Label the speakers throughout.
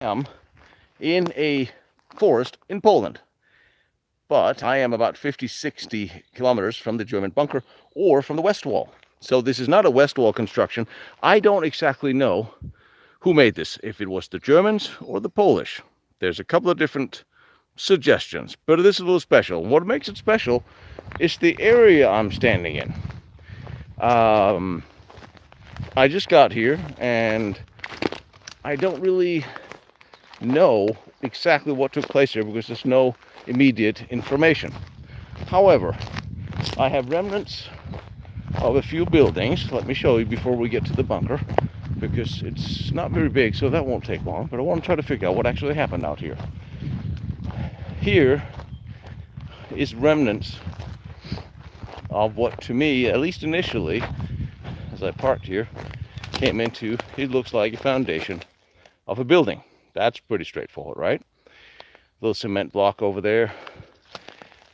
Speaker 1: am in a forest in Poland, but I am about 50, 60 kilometers from the German bunker or from the West Wall. So this is not a West Wall construction. I don't exactly know who made this, if it was the Germans or the Polish. There's a couple of different suggestions, but this is a little special. What makes it special is the area I'm standing in. I just got here and I don't really know exactly what took place here because there's no immediate information. However, I have remnants of a few buildings. Let me show you before we get to the bunker, because it's not very big, so that won't take long, but I want to try to figure out what actually happened out here. Here is remnants of what, to me, at least initially, as I parked here, came into, it looks like a foundation of a building. That's pretty straightforward, right? Little cement block over there,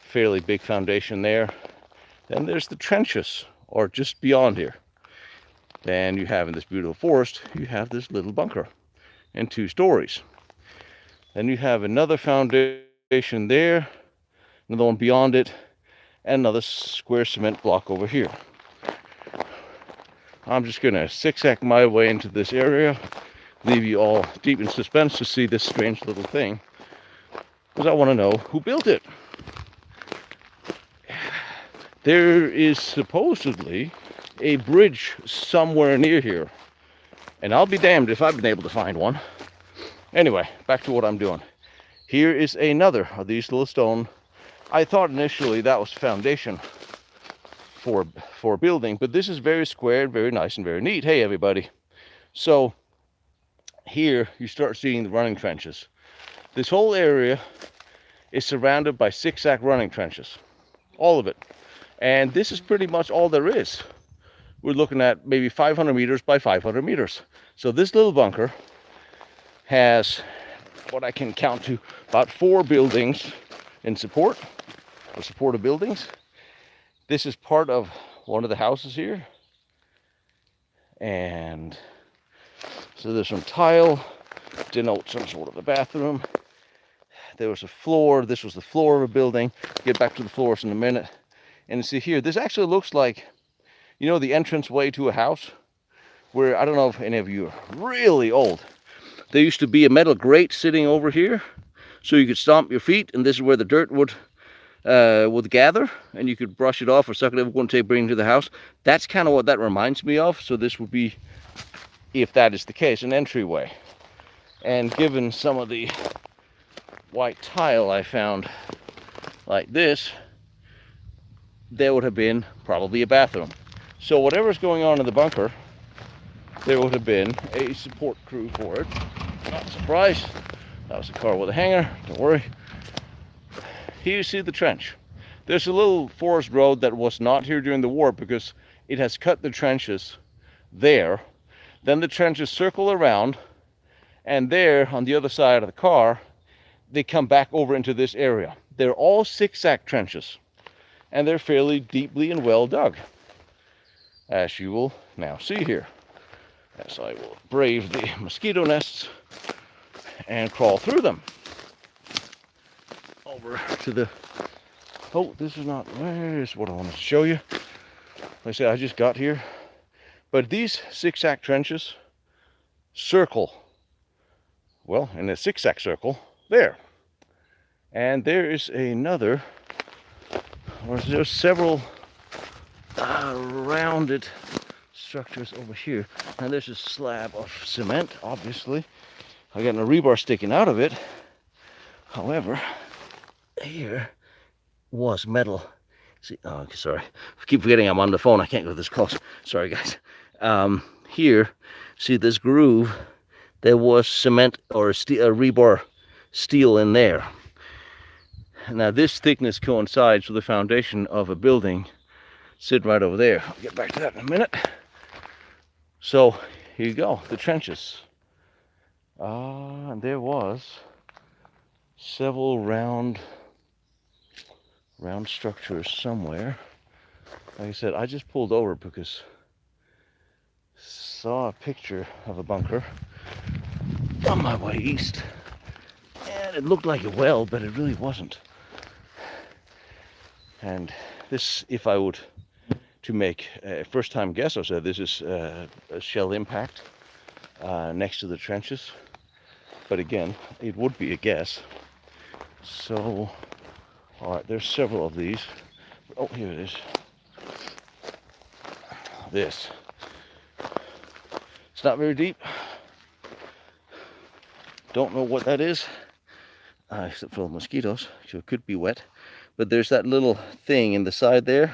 Speaker 1: fairly big foundation there. Then there's the trenches, or just beyond here. Then you have, in this beautiful forest, you have this little bunker and 2 stories. Then you have another foundation there, another one beyond it, and another square cement block over here. I'm just gonna zigzag my way into this area, leave you all deep in suspense to see this strange little thing, because I want to know who built it. There is supposedly a bridge somewhere near here, and I'll be damned if I've been able to find one. Anyway, back to what I'm doing. Here is another of these little stone. I thought initially that was foundation for a building, but this is very squared, very nice and very neat. Hey everybody. So here you start seeing the running trenches. This whole area is surrounded by zigzag running trenches, all of it. And this is pretty much all there is. We're looking at maybe 500 meters by 500 meters. So this little bunker has what I can count to about 4 buildings in support, or supportive buildings. This is part of one of the houses here. And so there's some tile, denotes some sort of a bathroom. There was a floor, this was the floor of a building. Get back to the floors in a minute. And see here, this actually looks like, you know, the entrance way to a house, where, I don't know if any of you are really old. There used to be a metal grate sitting over here, so you could stomp your feet, and this is where the dirt would gather, and you could brush it off or suck it up and bring it to the house. That's kind of what that reminds me of. So this would be, if that is the case, an entryway. And given some of the white tile I found like this, there would have been probably a bathroom. So whatever's going on in the bunker, there would have been a support crew for it. Not surprised. That was a car with a hanger, don't worry. Here you see the trench. There's a little forest road that was not here during the war because it has cut the trenches there. Then the trenches circle around, and there on the other side of the car, they come back over into this area. They're all zigzag trenches, and they're fairly deeply and well dug, as you will now see here. As I will brave the mosquito nests and crawl through them. Over to the, oh, this is not, where's what I wanted to show you. Like I said, I just got here. But these zigzag trenches circle, well, in a zigzag circle, there. And there is another, or there's several rounded structures over here. And there's a slab of cement, obviously. I got a rebar sticking out of it. However, here was metal. See, oh, sorry. I keep forgetting I'm on the phone. I can't go this close. Sorry, guys. Here, see this groove? There was cement or rebar steel in there. Now this thickness coincides with the foundation of a building sitting right over there. I'll get back to that in a minute. So here you go, the trenches. And there was several round structures somewhere. Like I said, I just pulled over because saw a picture of a bunker on my way east, and it looked like a well, but it really wasn't. And this, if I would to make a first-time guess, I said this is a shell impact next to the trenches. But again, it would be a guess. So, all right, there's several of these. Oh, here it is. This. It's not very deep. Don't know what that is, except for the mosquitoes, so it could be wet. But there's that little thing in the side there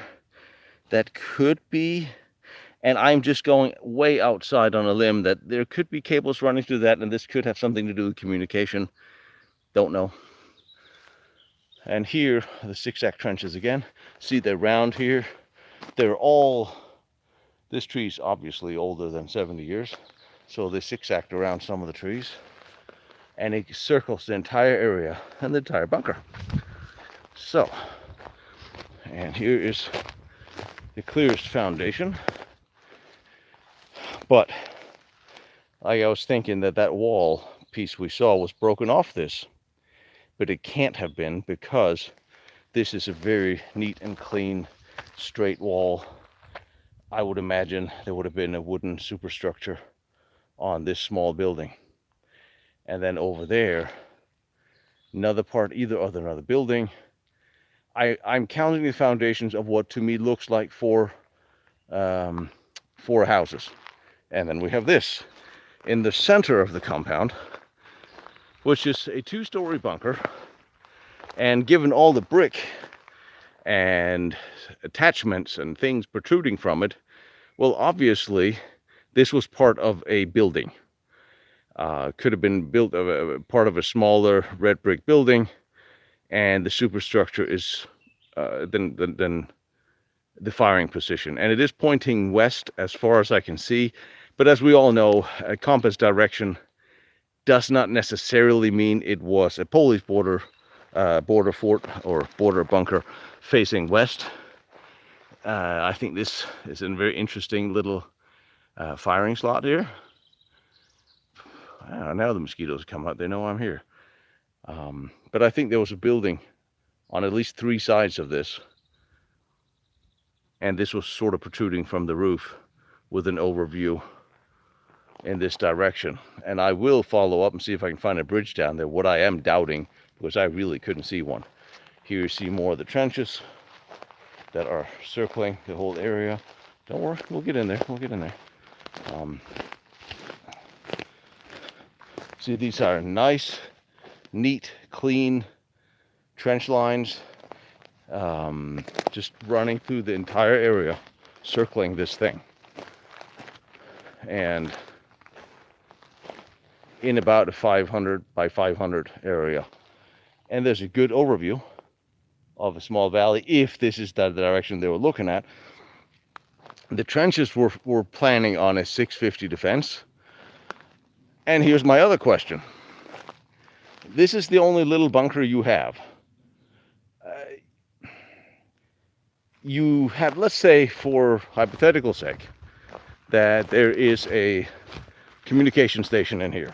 Speaker 1: that could be, and I'm just going way outside on a limb, that there could be cables running through that, and this could have something to do with communication. Don't know. And here, the zigzag trenches again. See, they're round here. They're all, this tree's obviously older than 70 years. So they zigzagged around some of the trees. And it circles the entire area and the entire bunker. So, and here is the clearest foundation. But I was thinking that that wall piece we saw was broken off this. But it can't have been, because this is a very neat and clean straight wall. I would imagine there would have been a wooden superstructure on this small building. And then over there, another part either of another building. I'm counting the foundations of what to me looks like four houses. And then we have this in the center of the compound, which is a 2-story bunker. And given all the brick and attachments and things protruding from it, well, obviously this was part of a building. Could have been built part of a smaller red brick building, and the superstructure is then the firing position. And it is pointing west as far as I can see. But as we all know, a compass direction does not necessarily mean it was a Polish border fort or border bunker facing west. I think this is a very interesting little firing slot here. Now the mosquitoes come out, they know I'm here. But I think there was a building on at least 3 sides of this. And this was sort of protruding from the roof with an overview in this direction. And I will follow up and see if I can find a bridge down there. What I am doubting, because I really couldn't see one. Here you see more of the trenches that are circling the whole area. Don't worry, we'll get in there. We'll get in there. See, these are nice, neat, clean trench lines, just running through the entire area, circling this thing. And in about a 500 by 500 area. And there's a good overview of a small valley, if this is the direction they were looking at. The trenches were planning on a 650 defense. And here's my other question. This is the only little bunker you have. You have, let's say for hypothetical sake, that there is a communication station in here.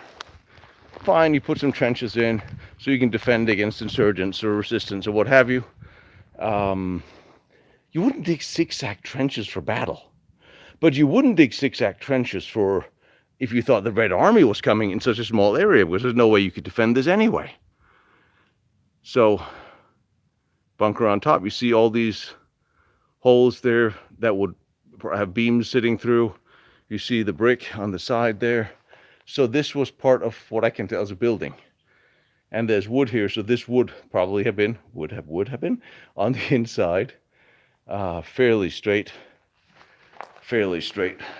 Speaker 1: Fine, you put some trenches in so you can defend against insurgents or resistance or what have you. You wouldn't dig zigzag trenches for battle, but you wouldn't dig zigzag trenches for if you thought the Red Army was coming in such a small area, because there's no way you could defend this anyway. So, bunker on top, you see all these holes there that would have beams sitting through. You see the brick on the side there. So this was part of what I can tell is a building. And there's wood here, so this would probably have been, would have been on the inside. Fairly straight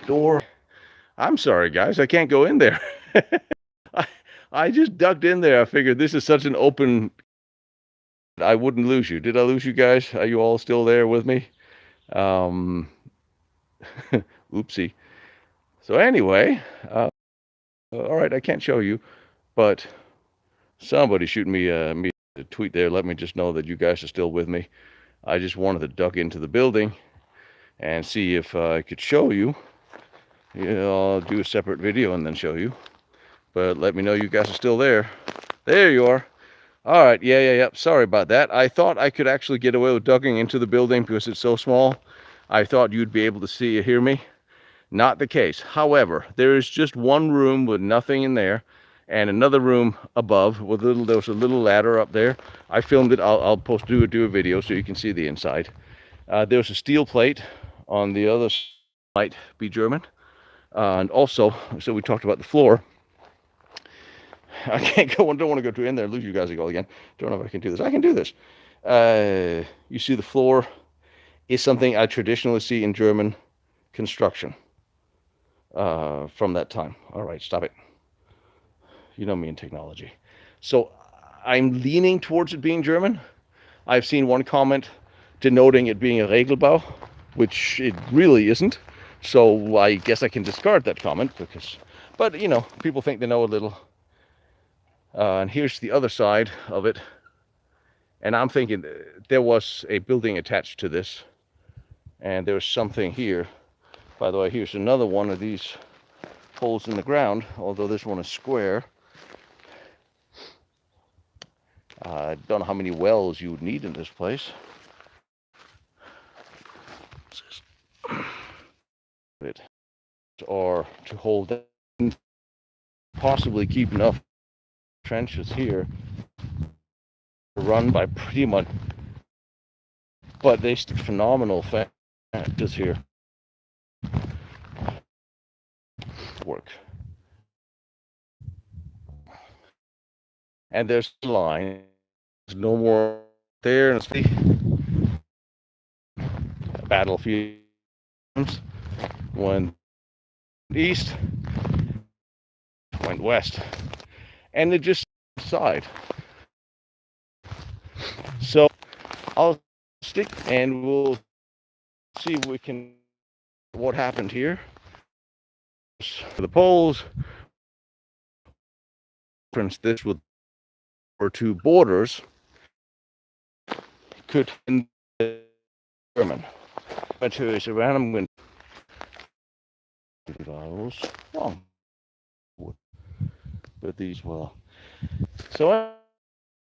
Speaker 1: door. I'm sorry guys, I can't go in there. I just ducked in there. I figured this is such an open, I wouldn't lose you. Did I lose you guys? Are you all still there with me? Oopsie. So anyway, all right, I can't show you, but somebody shoot me a tweet there. Let me just know that you guys are still with me. I just wanted to duck into the building and see if I could show you. I'll do a separate video and then show you. but let me know you guys are still there. There you are. All right, yeah. Sorry about that. I thought I could actually get away with ducking into the building because it's so small. I thought you'd be able to see or hear me. Not the case. However, there is just one room with nothing in there, and another room above with there was a little ladder up there. I filmed it. I'll do a video so you can see the inside. There's a steel plate on the other side. Might be German. And also, so we talked about the floor. I can't go. Don't want to go in there and lose you guys again. Don't know if I can do this. I can do this. You see, the floor is something I traditionally see in German construction from that time. All right, stop it. You know me and technology. So I'm leaning towards it being German. I've seen one comment denoting it being a Regelbau, which it really isn't. So I guess I can discard that comment because, but you know, people think they know a little. And here's the other side of it. And I'm thinking there was a building attached to this. And there's something here. By the way, here's another one of these holes in the ground, although this one is square. I don't know how many wells you would need in this place. Or to hold that, possibly keep enough trenches here to run by pretty much, but they still phenomenal factors here. Work. And there's the line. There's no more there. And it's the battlefield went east, went west, and it just side. So I'll stick and we'll see if we can what happened here. The poles, this with or two borders could German. But is a random wind. Wrong. But these well. So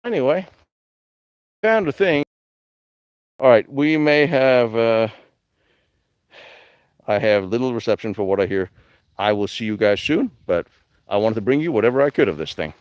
Speaker 1: anyway, found a thing. All right, we may have. I have little reception for what I hear. I will see you guys soon, but I wanted to bring you whatever I could of this thing.